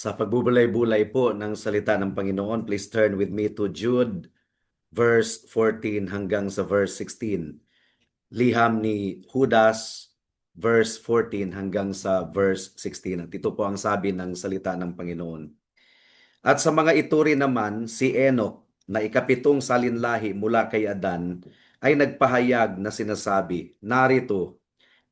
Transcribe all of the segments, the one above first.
Sa pagbubulay-bulay po ng salita ng Panginoon, please turn with me to Jude, verse 14 hanggang sa verse 16. Liham ni Judas, verse 14 hanggang sa verse 16. At ito po ang sabi ng salita ng Panginoon. At sa mga ito rin naman, si Enoch, na ikapitong salinlahi mula kay Adan, ay nagpahayag na sinasabi, narito,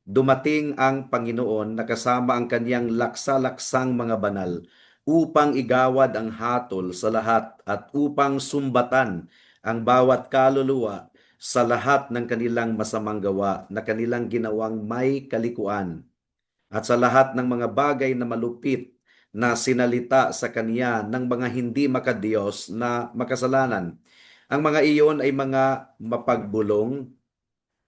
dumating ang Panginoon na kasama ang kanyang laksa-laksang mga banal upang igawad ang hatol sa lahat at upang sumbatan ang bawat kaluluwa sa lahat ng kanilang masamang gawa na kanilang ginawang may kalikuan at sa lahat ng mga bagay na malupit na sinalita sa kanya ng mga hindi makadiyos na makasalanan. Ang mga iyon ay mga mapagbulong,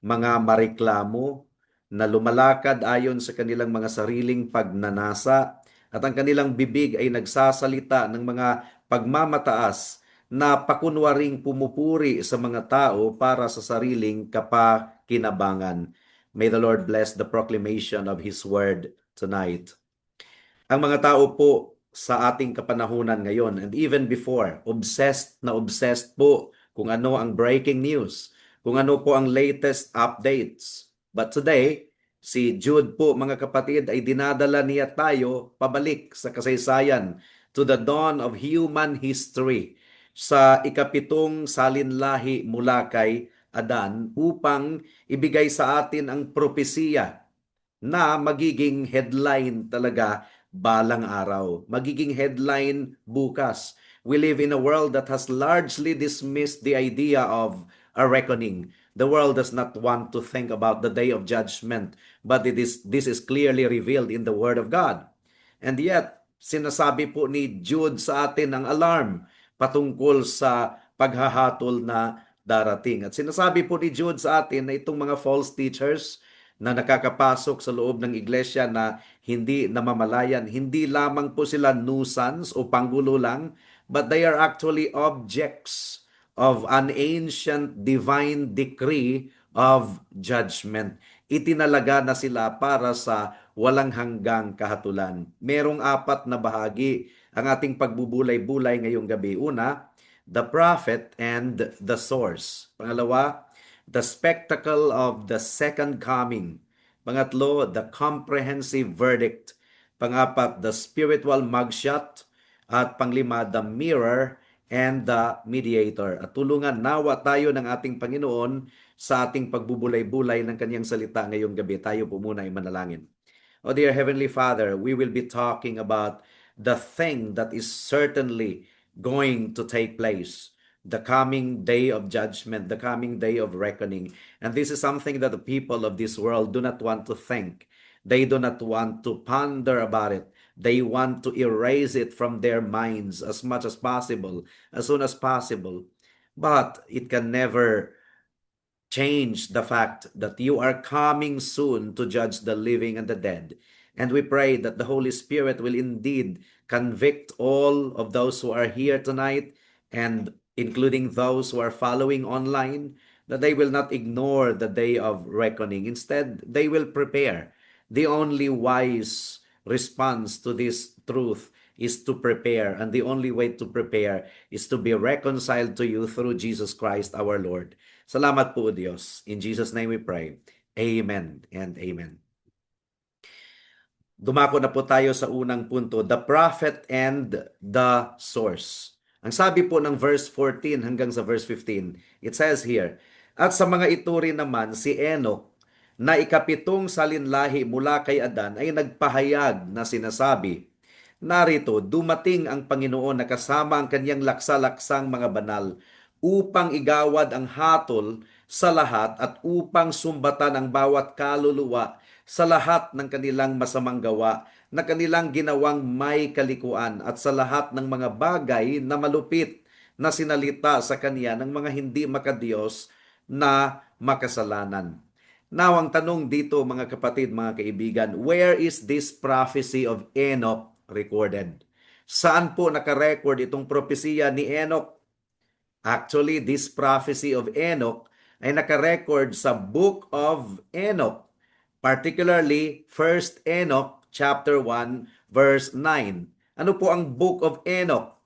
mga mareklamo, na lumalakad ayon sa kanilang mga sariling pagnanasa at ang kanilang bibig ay nagsasalita ng mga pagmamataas na pakunwaring pumupuri sa mga tao para sa sariling kapakinabangan. May the Lord bless the proclamation of His word tonight. Ang mga tao po sa ating kapanahunan ngayon and even before, obsessed po kung ano ang breaking news, kung ano po ang latest updates. But today, si Jude po mga kapatid ay dinadala niya tayo pabalik sa kasaysayan to the dawn of human history sa ikapitong salinlahi mula kay Adan upang ibigay sa atin ang propesiya na magiging headline talaga balang araw. Magiging headline bukas. We live in a world that has largely dismissed the idea of a reckoning. The world does not want to think about the day of judgment, but this is clearly revealed in the Word of God. And yet, sinasabi po ni Jude sa atin ang alarm patungkol sa paghahatol na darating. At sinasabi po ni Jude sa atin na itong mga false teachers na nakakapasok sa loob ng iglesia na hindi namamalayan, hindi lamang po sila nuisance o panggulo lang, but they are actually objects of an ancient divine decree of judgment. Itinalaga na sila para sa walang hanggang kahatulan. Merong apat na bahagi ang ating pagbubulay-bulay ngayong gabi. Una, the prophet and the source. Pangalawa, the spectacle of the second coming. Pangatlo, the comprehensive verdict. Pangapat, the spiritual mugshot. At panglima, the mirror and the mediator. At tulungan nawa tayo ng ating Panginoon sa ating pagbubulay-bulay ng kanyang salita ngayong gabi. Tayo po muna ay manalangin. Oh dear Heavenly Father, we will be talking about the thing that is certainly going to take place, the coming day of judgment, the coming day of reckoning. And this is something that the people of this world do not want to think. They do not want to ponder about it. They want to erase it from their minds as much as possible, as soon as possible. But it can never change the fact that you are coming soon to judge the living and the dead. And we pray that the Holy Spirit will indeed convict all of those who are here tonight, and including those who are following online, that they will not ignore the day of reckoning. Instead, they will prepare. The only wise response to this truth is to prepare, and the only way to prepare is to be reconciled to you through Jesus Christ our Lord. Salamat po, Diyos. In Jesus' name we pray. Amen and amen. Dumako na po tayo sa unang punto, the prophet and the source. Ang sabi po ng verse 14 hanggang sa verse 15, it says here, at sa mga ito rin naman, si Enoch, na ikapitong salinlahi mula kay Adan, ay nagpahayag na sinasabi, narito, dumating ang Panginoon na kasama ang kanyang laksa-laksang mga banal upang igawad ang hatol sa lahat at upang sumbatan ang bawat kaluluwa sa lahat ng kanilang masamang gawa na kanilang ginawang may kalikuan at sa lahat ng mga bagay na malupit na sinalita sa kanya ng mga hindi makadiyos na makasalanan. Now, ang tanong dito mga kapatid, mga kaibigan, where is this prophecy of Enoch recorded? Saan po nakarecord itong propesiya ni Enoch? Actually, this prophecy of Enoch ay nakarecord sa Book of Enoch, particularly 1 Enoch chapter 1 verse 9. Ano po ang Book of Enoch?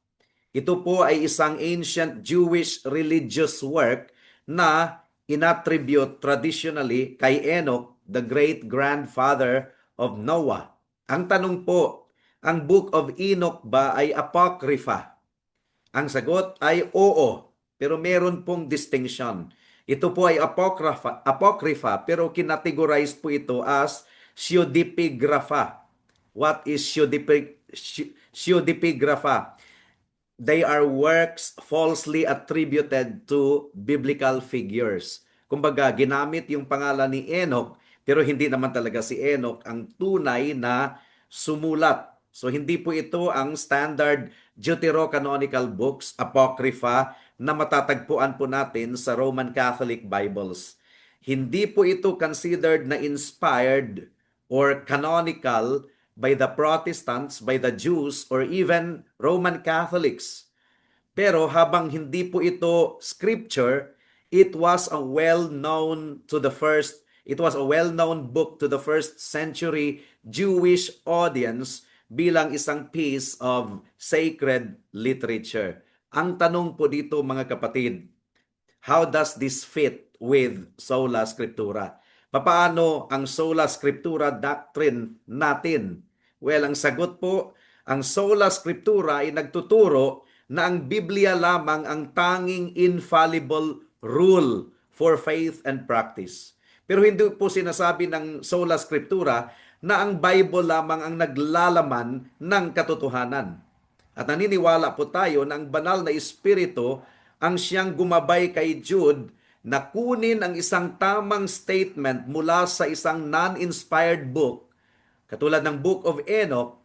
Ito po ay isang ancient Jewish religious work na inattribute traditionally kay Enoch, the great-grandfather of Noah. Ang tanong po, ang Book of Enoch ba ay apocrypha? Ang sagot ay oo, pero meron pong distinction. Ito po ay apocrypha pero kinategorize po ito as pseudepigrapha. What is pseudepigrapha? They are works falsely attributed to biblical figures. Kumbaga, ginamit yung pangalan ni Enoch, pero hindi naman talaga si Enoch ang tunay na sumulat. So, hindi po ito ang standard deuterocanonical books, apocrypha, na matatagpuan po natin sa Roman Catholic Bibles. Hindi po ito considered na inspired or canonical by the Protestants, by the Jews, or even Roman Catholics. Pero habang hindi po ito scripture, it was a well-known book to the first century Jewish audience bilang isang piece of sacred literature. Ang tanong po dito mga kapatid, how does this fit with sola scriptura? Papaano ang sola scriptura doctrine natin? Well, ang sagot po, ang sola scriptura ay nagtuturo na ang Biblia lamang ang tanging infallible rule for faith and practice. Pero hindi po sinasabi ng sola scriptura na ang Bible lamang ang naglalaman ng katotohanan. At naniniwala po tayo na ang banal na espiritu ang siyang gumabay kay Jude na kunin ang isang tamang statement mula sa isang non-inspired book, katulad ng Book of Enoch,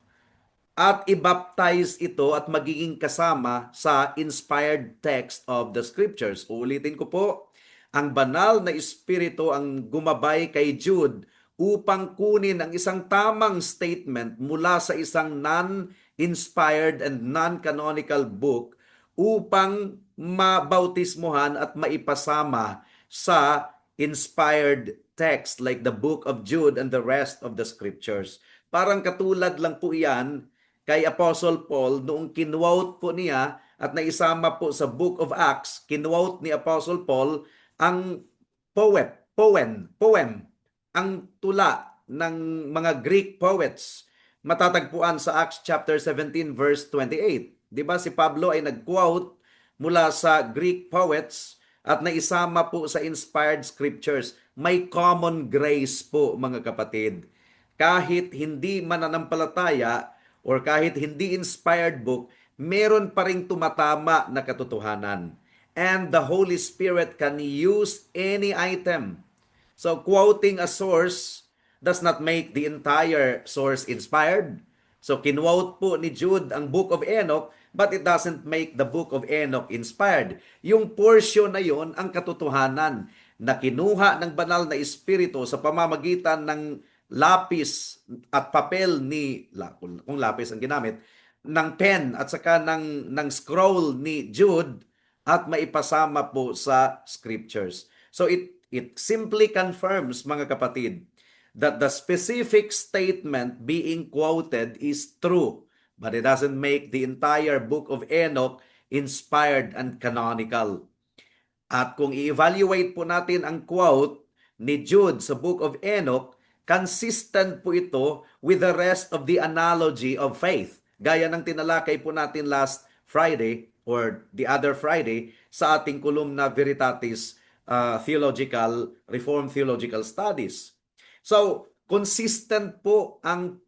at i-baptize ito at magiging kasama sa inspired text of the scriptures. Uulitin ko po, ang banal na espiritu ang gumabay kay Jude upang kunin ang isang tamang statement mula sa isang non-inspired and non-canonical book upang mabautismuhan at maipasama sa inspired text like the book of Jude and the rest of the scriptures. Parang katulad lang po iyan kay Apostle Paul noong kinwote po niya at naisama po sa Book of Acts, kinwote ni Apostle Paul ang poem, ang tula ng mga Greek poets. Matatagpuan sa Acts chapter 17 verse 28. 'Di ba si Pablo ay nag-quote mula sa Greek poets at naisama po sa inspired scriptures. May common grace po mga kapatid. Kahit hindi mananampalataya or kahit hindi inspired book, meron pa ring tumatama na katotohanan. And the Holy Spirit can use any item. So quoting a source does not make the entire source inspired. So kinwote po ni Jude ang Book of Enoch, but it doesn't make the Book of Enoch inspired. Yung portion na yon ang katotohanan na kinuha ng banal na espiritu sa pamamagitan ng lapis at papel kung lapis ang ginamit, ng pen at saka ng scroll ni Jude at maipasama po sa scriptures. So it simply confirms mga kapatid that the specific statement being quoted is true, but it doesn't make the entire book of Enoch inspired and canonical. At kung i-evaluate po natin ang quote ni Jude sa Book of Enoch, consistent po ito with the rest of the analogy of faith. Gaya ng tinalakay po natin last Friday or the other Friday sa ating kolumna Veritatis Reformed Theological Studies. So, consistent po ang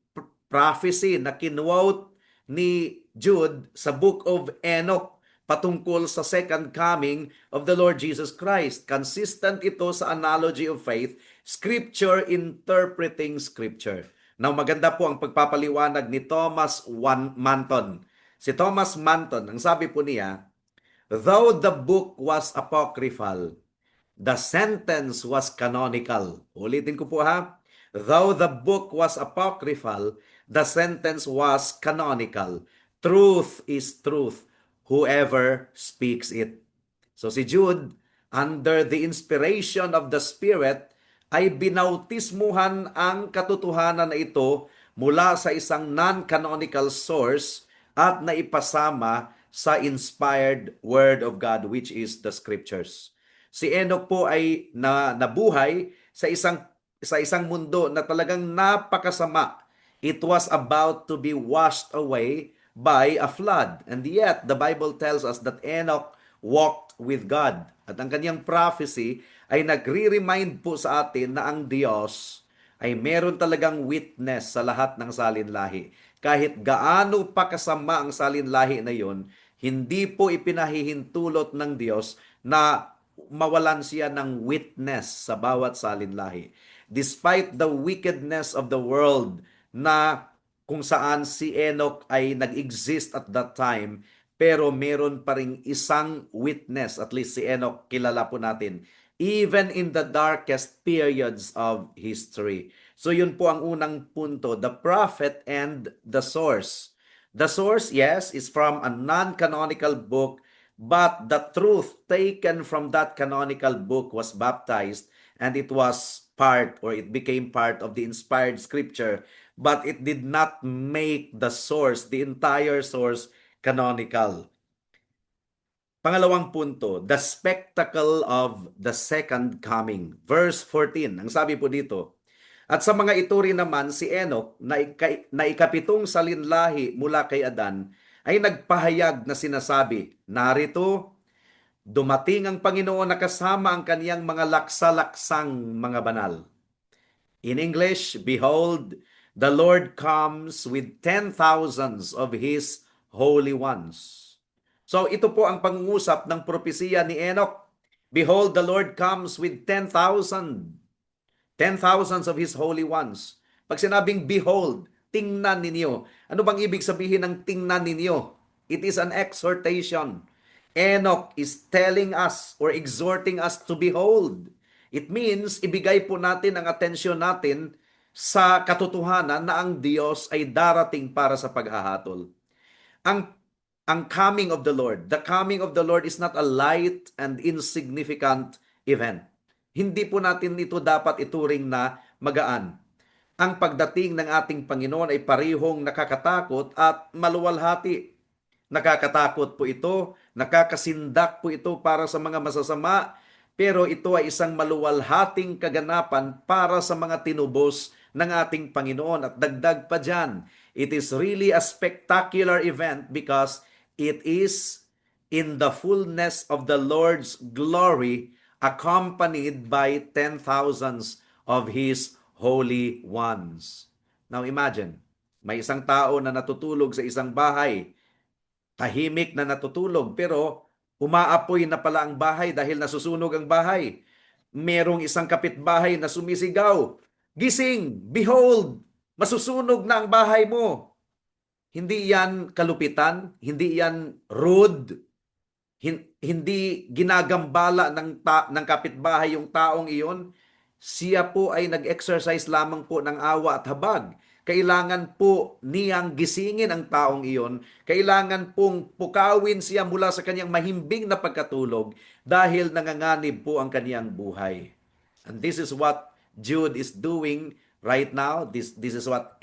prophecy na kinwote ni Jude sa Book of Enoch patungkol sa second coming of the Lord Jesus Christ. Consistent ito sa analogy of faith, scripture interpreting scripture. Now, maganda po ang pagpapaliwanag ni Thomas Manton. Si Thomas Manton, ang sabi po niya, though the book was apocryphal, the sentence was canonical. Ulitin ko po ha. Though the book was apocryphal, the sentence was canonical. Truth is truth, whoever speaks it. So si Jude, under the inspiration of the Spirit, ay binautismuhan ang katotohanan na ito mula sa isang non-canonical source at naipasama sa inspired Word of God, which is the Scriptures. Si Enoch po ay nabuhay sa isang mundo na talagang napakasama. It was about to be washed away by a flood. And yet, the Bible tells us that Enoch walked with God. At ang kanyang prophecy ay nagre-remind po sa atin na ang Diyos ay meron talagang witness sa lahat ng salinlahi. Kahit gaano pa kasama ang salinlahi na yon, hindi po ipinahihintulot ng Diyos na mawalan siya ng witness sa bawat salinlahi. Despite the wickedness of the world na kung saan si Enoch ay nag-exist at that time, pero meron pa ring isang witness, at least si Enoch kilala po natin, even in the darkest periods of history. So yun po ang unang punto, the prophet and the source. The source, yes, is from a non-canonical book, but the truth taken from that canonical book was baptized and it was part or it became part of the inspired scripture, but it did not make the source, the entire source, canonical. Pangalawang punto, the spectacle of the second coming. Verse 14, ang sabi po dito, at sa mga ito rin naman si Enoch na ikapitong salinlahi mula kay Adan ay nagpahayag na sinasabi, narito, dumating ang Panginoon na kasama ang kaniyang mga laksa-laksang mga banal. In English, behold, the Lord comes with 10,000s of His holy ones. So ito po ang pangungusap ng propesiya ni Enoch. Behold, the Lord comes with 10,000s of His holy ones. Pag sinabing behold, tingnan ninyo. Ano bang ibig sabihin ng tingnan ninyo? It is an exhortation. Enoch is telling us or exhorting us to behold. It means ibigay po natin ang atensyon natin sa katotohanan na ang Diyos ay darating para sa paghahatol. Ang ang coming of the Lord. The coming of the Lord is not a light and insignificant event. Hindi po natin ito dapat ituring na magaan. Ang pagdating ng ating Panginoon ay parihong nakakatakot at maluwalhati. Nakakatakot po ito, nakakasindak po ito para sa mga masasama, pero ito ay isang maluwalhating kaganapan para sa mga tinubos ng ating Panginoon. At dagdag pa dyan, it is really a spectacular event because it is in the fullness of the Lord's glory, accompanied by 10,000s of His holy ones. Now imagine, may isang tao na natutulog sa isang bahay, tahimik na natutulog, pero umaapoy na pala ang bahay dahil nasusunog ang bahay. Merong isang kapitbahay na sumisigaw, gising, behold, masusunog na ang bahay mo. Hindi yan kalupitan, hindi yan rude, hindi ginagambala ng kapitbahay yung taong iyon. Siya po ay nag-exercise lamang po ng awa at habag. Kailangan po niyang gisingin ang taong iyon. Kailangan pong pukawin siya mula sa kanyang mahimbing na pagkatulog dahil nanganganib po ang kanyang buhay. And this is what Jude is doing right now. This is what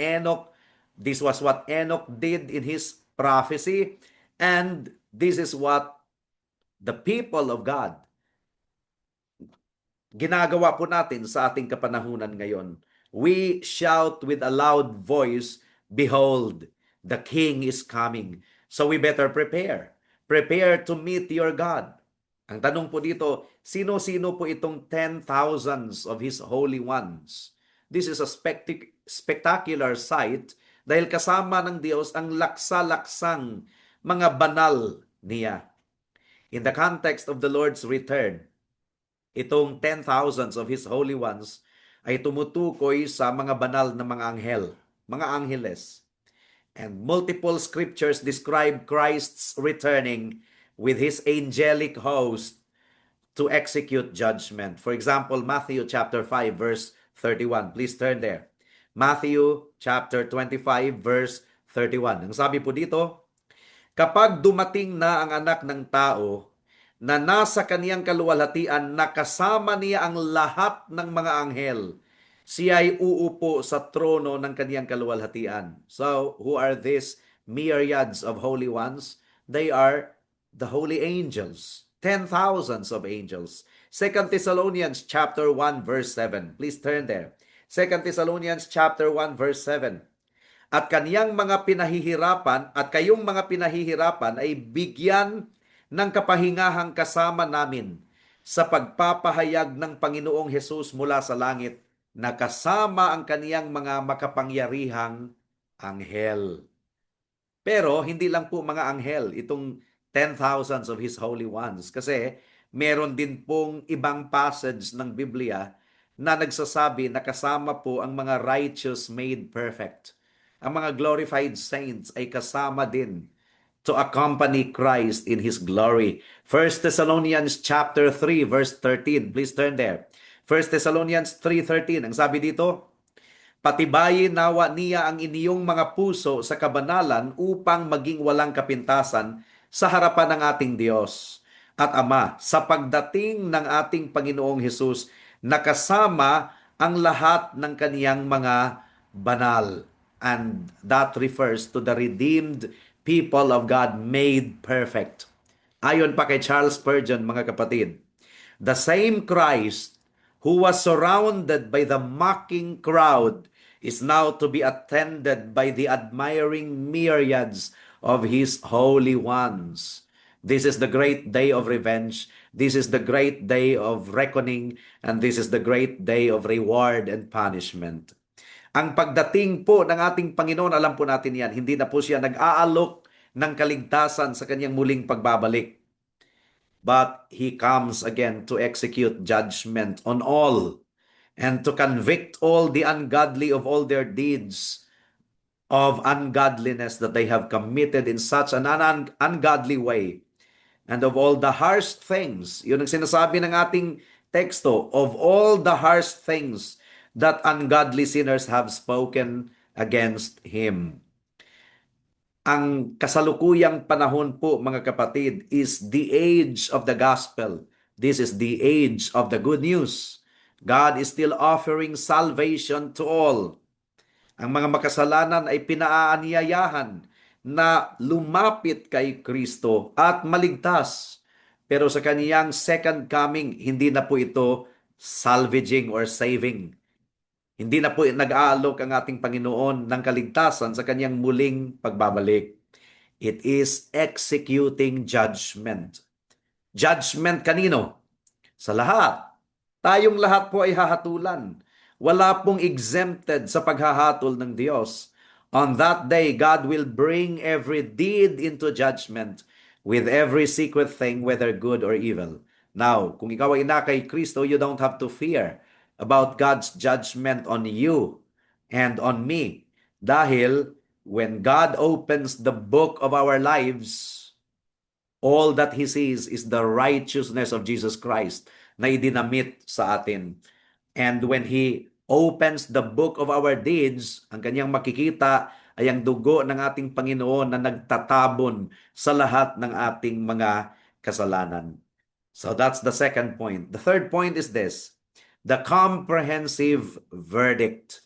this was what Enoch did in his prophecy, and this is what the people of God ginagawa po natin sa ating kapanahunan ngayon. We shout with a loud voice, behold, the King is coming. So we better prepare. Prepare to meet your God. Ang tanong po dito, sino-sino po itong 10,000s of His holy ones? This is a spectacular sight dahil kasama ng Diyos ang laksa-laksang mga banal niya. In the context of the Lord's return, itong 10,000s of His holy ones ay tumutukoy sa mga banal na mga anghel, mga angeles. And multiple scriptures describe Christ's returning with His angelic host to execute judgment. For example, Matthew chapter 5 verse 31. Please turn there. Matthew chapter 25 verse 31. Ang sabi po dito, kapag dumating na ang anak ng tao na nasa kaniyang kaluwalhatian na kasama niya ang lahat ng mga anghel, siya ay uupo sa trono ng kaniyang kaluwalhatian. So, who are these myriads of holy ones. They are the holy angels, 10,000s of angels. Second Thessalonians chapter 1 verse 7. Please turn there. Second Thessalonians chapter 1 verse 7. At kaniyang mga pinahihirapan at kayong mga pinahihirapan ay bigyan ng kapahingahang kasama namin sa pagpapahayag ng Panginoong Hesus mula sa langit na kasama ang kaniyang mga makapangyarihang anghel. Pero hindi lang po mga anghel, itong 10,000s of His holy ones. Kasi meron din pong ibang passage ng Biblia na nagsasabi na kasama po ang mga righteous made perfect. Ang mga glorified saints ay kasama din to accompany Christ in His glory. First Thessalonians chapter 3 verse 13. Please turn there. First Thessalonians 3:13. Ang sabi dito, patibayin nawa niya ang iniyong mga puso sa kabanalan upang maging walang kapintasan sa harapan ng ating Diyos at Ama sa pagdating ng ating Panginoong Hesus na kasama ang lahat ng kaniyang mga banal. And that refers to the redeemed people of God made perfect. Ayon pa kay Charles Spurgeon, mga kapatid, the same Christ who was surrounded by the mocking crowd is now to be attended by the admiring myriads of His holy ones. This is the great day of revenge. This is the great day of reckoning. And this is the great day of reward and punishment. Ang pagdating po ng ating Panginoon, alam po natin yan, hindi na po siya nag-aalok ng kaligtasan sa kanyang muling pagbabalik. But He comes again to execute judgment on all and to convict all the ungodly of all their deeds of ungodliness that they have committed in such an ungodly way, and of all the harsh things, yun ang sinasabi ng ating teksto, of all the harsh things that ungodly sinners have spoken against Him. Ang kasalukuyang panahon po, mga kapatid, is the age of the gospel. This is the age of the good news. God is still offering salvation to all. Ang mga makasalanan ay pinaaanyayahan na lumapit kay Kristo at maligtas. Pero sa kaniyang second coming, hindi na po ito salvaging or saving. Hindi na po nag-aalok ang ating Panginoon ng kaligtasan sa kanyang muling pagbabalik. It is executing judgment. Judgment kanino? Sa lahat. Tayong lahat po ay hahatulan. Wala pong exempted sa paghahatol ng Diyos. On that day, God will bring every deed into judgment with every secret thing, whether good or evil. Now, kung ikaw ay ina kay Kristo, you don't have to fear about God's judgment on you and on me. Dahil when God opens the book of our lives, all that He sees is the righteousness of Jesus Christ na idinamit sa atin. And when He opens the book of our deeds, ang kanyang makikita ay ang dugo ng ating Panginoon na nagtatabon sa lahat ng ating mga kasalanan. So that's the second point. The third point is this: the comprehensive verdict.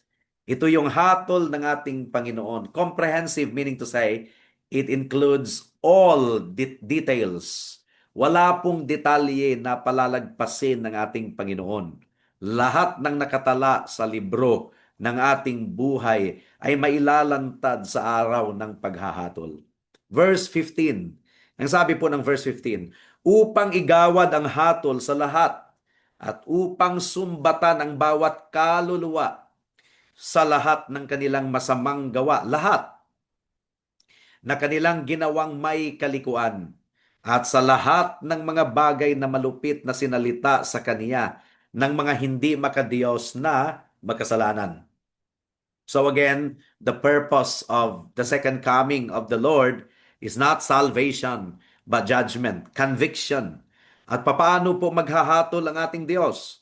Ito yung hatol ng ating Panginoon. Comprehensive meaning to say, it includes all details. Wala pong detalye na palalagpasin ng ating Panginoon. Lahat ng nakatala sa libro ng ating buhay ay mailalantad sa araw ng paghahatol. Verse 15. Ang sabi po ng verse 15, upang igawad ang hatol sa lahat at upang sumbatan ang bawat kaluluwa sa lahat ng kanilang masamang gawa, lahat na kanilang ginawang may kalikuan, at sa lahat ng mga bagay na malupit na sinalita sa Kaniya ng mga hindi makadiyos na magkasalanan. So again, the purpose of the second coming of the Lord is not salvation, but judgment, conviction. At papaano po maghahatol ang ating Diyos?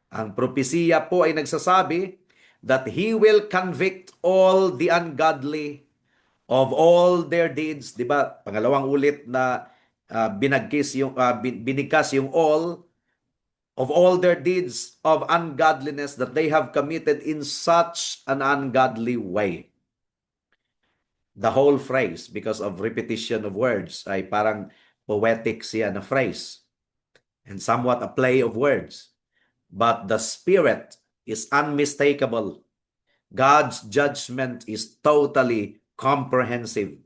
Ang propesiya po ay nagsasabi that He will convict all the ungodly of all their deeds. Diba? Pangalawang ulit na binigkas yung all of all their deeds of ungodliness that they have committed in such an ungodly way. the whole phrase because of repetition of words ay parang poetic siya na phrase and somewhat a play of words. But the Spirit is unmistakable. God's judgment is totally comprehensive.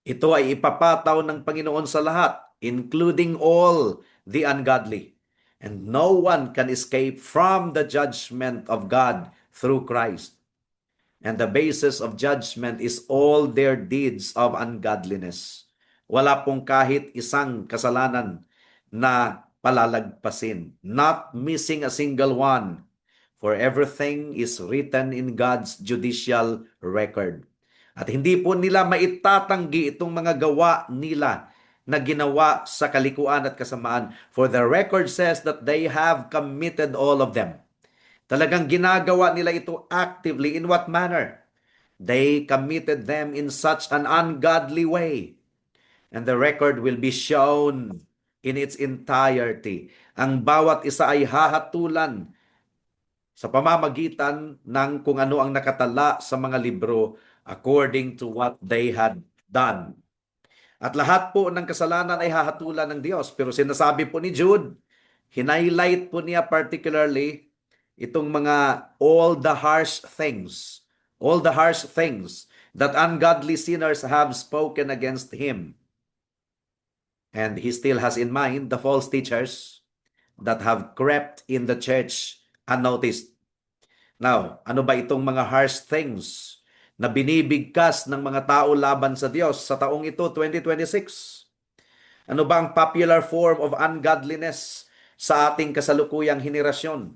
Ito ay ipapataw ng Panginoon sa lahat, including all the ungodly. And no one can escape from the judgment of God through Christ. And the basis of judgment is all their deeds of ungodliness. Wala pong kahit isang kasalanan na palalagpasin. Not missing a single one. For everything is written in God's judicial record. At hindi po nila maitatanggi itong mga gawa nila na ginawa sa kalikuan at kasamaan. For the record says that they have committed all of them. Talagang ginagawa nila ito actively. In what manner? They committed them in such an ungodly way. And the record will be shown in its entirety. Ang bawat isa ay hahatulan sa pamamagitan ng kung ano ang nakatala sa mga libro according to what they had done. At lahat po ng kasalanan ay hahatulan ng Diyos. Pero sinasabi po ni Jude, hinighlight po niya particularly itong mga all the harsh things that ungodly sinners have spoken against him. And he still has in mind the false teachers that have crept in the church unnoticed. Now, ano ba itong mga harsh things na binibigkas ng mga tao laban sa Diyos sa taong ito, 2026? Ano ba ang popular form of ungodliness sa ating kasalukuyang henerasyon?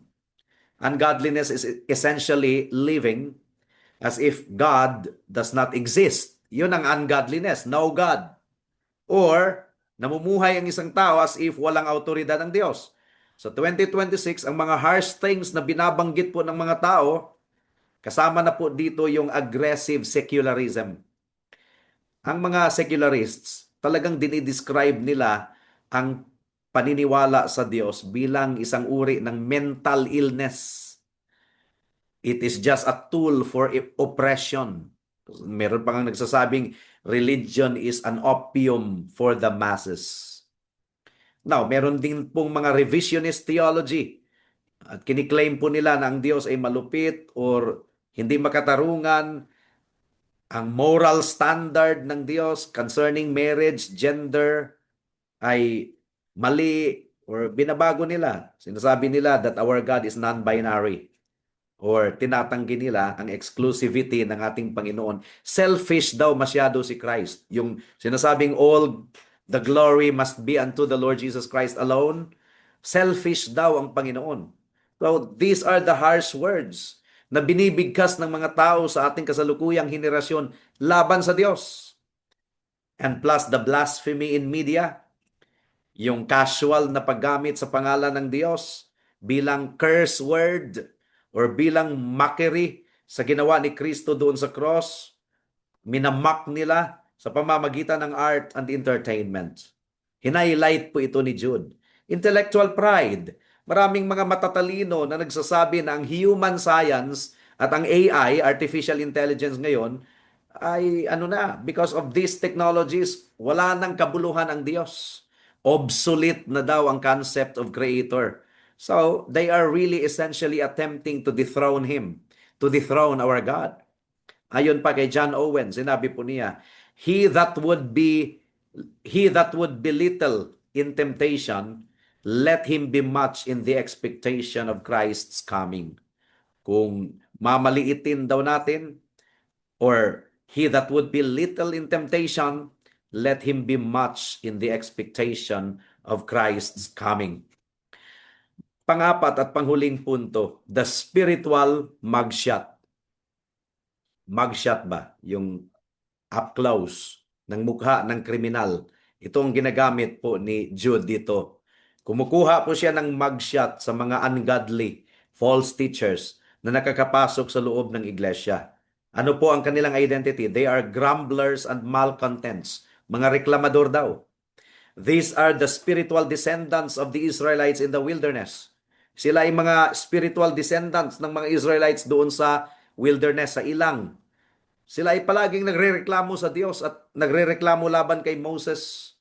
Ungodliness is essentially living as if God does not exist. Yun ang ungodliness, no God. Or, namumuhay ang isang tao as if walang autoridad ng Diyos. So 2026, ang mga harsh things na binabanggit po ng mga tao, kasama na po dito yung aggressive secularism. Ang mga secularists, talagang dinidescribe nila ang paniniwala sa Diyos bilang isang uri ng mental illness. It is just a tool for oppression. Meron pa nga nagsasabing religion is an opium for the masses. Now, meron din pong mga revisionist theology at kiniklaim po nila na ang Diyos ay malupit or hindi makatarungan. Ang moral standard ng Diyos concerning marriage, gender ay mali or binabago nila. Sinasabi nila that our God is non-binary or tinatanggi nila ang exclusivity ng ating Panginoon. Selfish daw masyado si Christ. Yung sinasabing all the glory must be unto the Lord Jesus Christ alone. Selfish daw ang Panginoon. So these are the harsh words na binibigkas ng mga tao sa ating kasalukuyang henerasyon laban sa Diyos. And plus the blasphemy in media, yung casual na paggamit sa pangalan ng Diyos bilang curse word or bilang mockery sa ginawa ni Kristo doon sa cross, minamak nila sa pamamagitan ng art and entertainment. Hinighlight po ito ni Jude. Intellectual pride. Maraming mga matatalino na nagsasabi na ang human science at ang AI, artificial intelligence ngayon, ay because of these technologies, wala nang kabuluhan ang Diyos. Obsolete na daw ang concept of creator. So, they are really essentially attempting to dethrone Him, to dethrone our God. Ayon pa kay John Owen, sinabi po niya, He that would belittle in temptation, let him be much in the expectation of Christ's coming. Kung mamaliitin daw natin, or he that would be little in temptation, let him be much in the expectation of Christ's coming. Pangapat at panghuling punto, the spiritual mugshot. Mugshot ba? Yung up close ng mukha ng kriminal. Ito ang ginagamit po ni Jude dito. Kumukuha po siya ng mugshot sa mga ungodly, false teachers na nakakapasok sa loob ng iglesia. Ano po ang kanilang identity? They are grumblers and malcontents. Mga reklamador daw. These are the spiritual descendants of the Israelites in the wilderness. Sila ay mga spiritual descendants ng mga Israelites doon sa wilderness, sa ilang. Sila ay palaging nagrereklamo sa Diyos at nagrereklamo laban kay Moses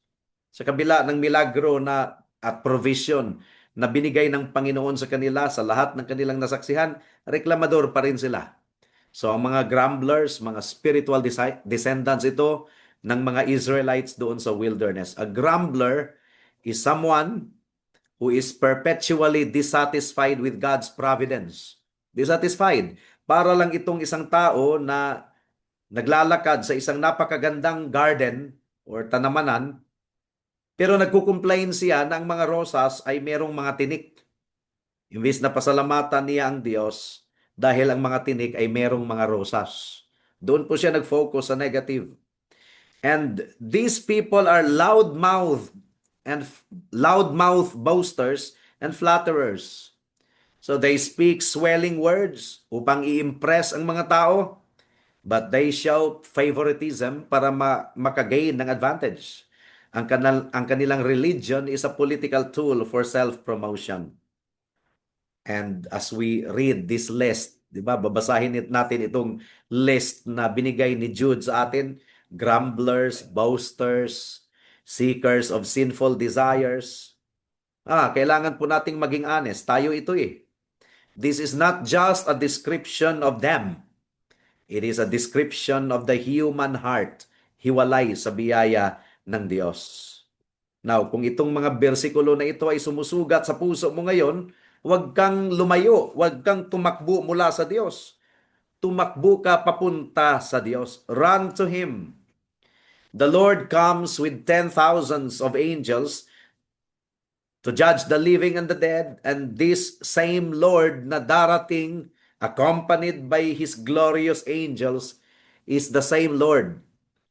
sa kabila ng milagro na at provision na binigay ng Panginoon sa kanila sa lahat ng kanilang nasaksihan, reklamador pa rin sila. So ang mga grumblers, mga spiritual descendants ito ng mga Israelites doon sa wilderness. A grumbler is someone who is perpetually dissatisfied with God's providence. Dissatisfied. Para lang itong isang tao na naglalakad sa isang napakagandang garden or tanamanan, pero nagko-complain siya na ang mga rosas ay merong mga tinik. Imbis na pasalamatan niya ang Diyos dahil ang mga tinik ay merong mga rosas. Doon po siya nag-focus sa negative. And these people are loudmouth boasters and flatterers. So they speak swelling words upang i-impress ang mga tao, but they show favoritism para makagain ng advantage. Ang kanilang religion is a political tool for self-promotion. And as we read this list, di ba, babasahin natin itong list na binigay ni Jude sa atin, grumblers, boasters, seekers of sinful desires. Kailangan po nating maging honest. Tayo ito eh. This is not just a description of them. It is a description of the human heart, hiwalay sa biyaya ng Diyos. Now, kung itong mga bersikulo na ito ay sumusugat sa puso mo ngayon, huwag kang lumayo, huwag kang tumakbo mula sa Diyos. Tumakbo ka papunta sa Diyos. Run to Him. The Lord comes with 10,000s of angels to judge the living and the dead, and this same Lord na darating accompanied by His glorious angels is the same Lord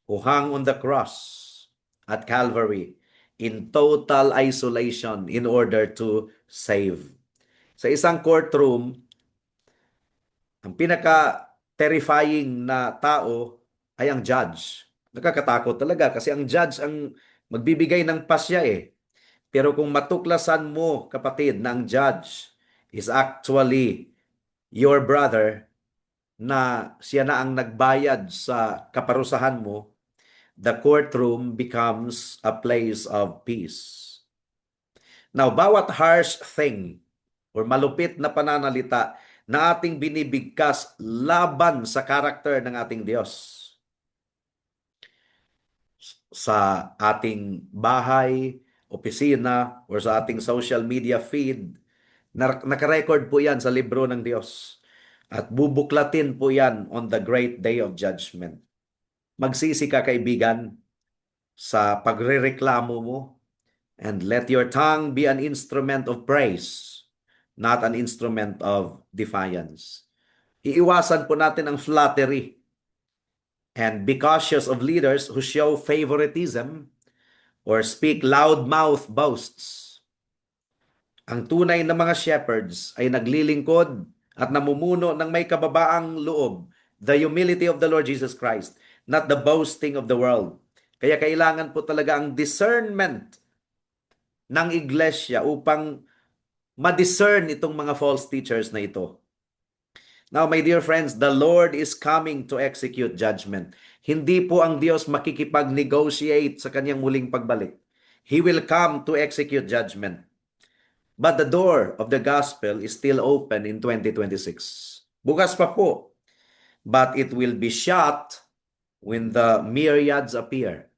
who hung on the cross at Calvary in total isolation in order to save. Sa isang courtroom, ang pinaka-terrifying na tao ay ang judge. Nakakatakot talaga kasi ang judge ang magbibigay ng pasya eh. Pero kung matuklasan mo, kapatid, na ang judge is actually your brother, na siya na ang nagbayad sa kaparusahan mo, the courtroom becomes a place of peace. Now, bawat harsh thing or malupit na pananalita na ating binibigkas laban sa karakter ng ating Diyos, sa ating bahay, opisina, or sa ating social media feed, nakarecord po yan sa libro ng Diyos. At bubuklatin po yan on the great day of judgment. Magsisi ka, kaibigan, sa pagrereklamo mo, and let your tongue be an instrument of praise, not an instrument of defiance. Iiwasan po natin ang flattery and be cautious of leaders who show favoritism or speak loudmouth boasts. Ang tunay na mga shepherds ay naglilingkod at namumuno ng may kababaang loob, the humility of the Lord Jesus Christ, not the boasting of the world. Kaya kailangan po talaga ang discernment ng iglesia upang ma-discern itong mga false teachers na ito. Now, my dear friends, the Lord is coming to execute judgment. Hindi po ang Diyos makikipag-negotiate sa kanyang muling pagbalik. He will come to execute judgment. But the door of the gospel is still open in 2026. Bukas pa po. But it will be shut when the myriads appear.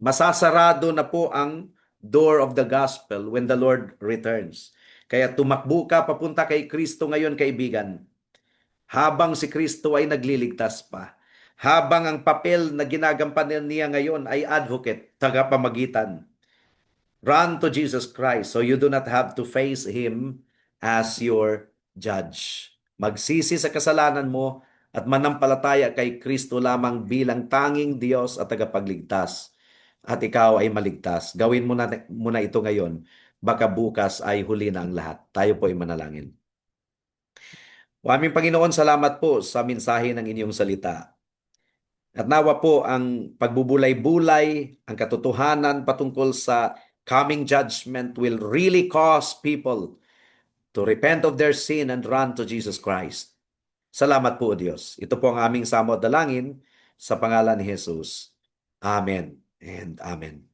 Masasarado na po ang door of the gospel when the Lord returns. Kaya tumakbo ka papunta kay Kristo ngayon, kaibigan. Habang si Kristo ay nagliligtas pa. Habang ang papel na ginagampanan niya ngayon ay advocate, tagapamagitan. Run to Jesus Christ so you do not have to face Him as your judge. Magsisi sa kasalanan mo at manampalataya kay Kristo lamang bilang tanging Diyos at tagapagligtas. At ikaw ay maligtas. Gawin mo na ito ngayon. Baka bukas ay huli na ang lahat. Tayo po ay manalangin. O aming Panginoon, salamat po sa mensahe ng inyong salita. At nawa po ang pagbubulay-bulay, ang katotohanan patungkol sa coming judgment will really cause people to repent of their sin and run to Jesus Christ. Salamat po, Diyos. Ito po ang aming samot dalangin sa pangalan ni Jesus. Amen and amen.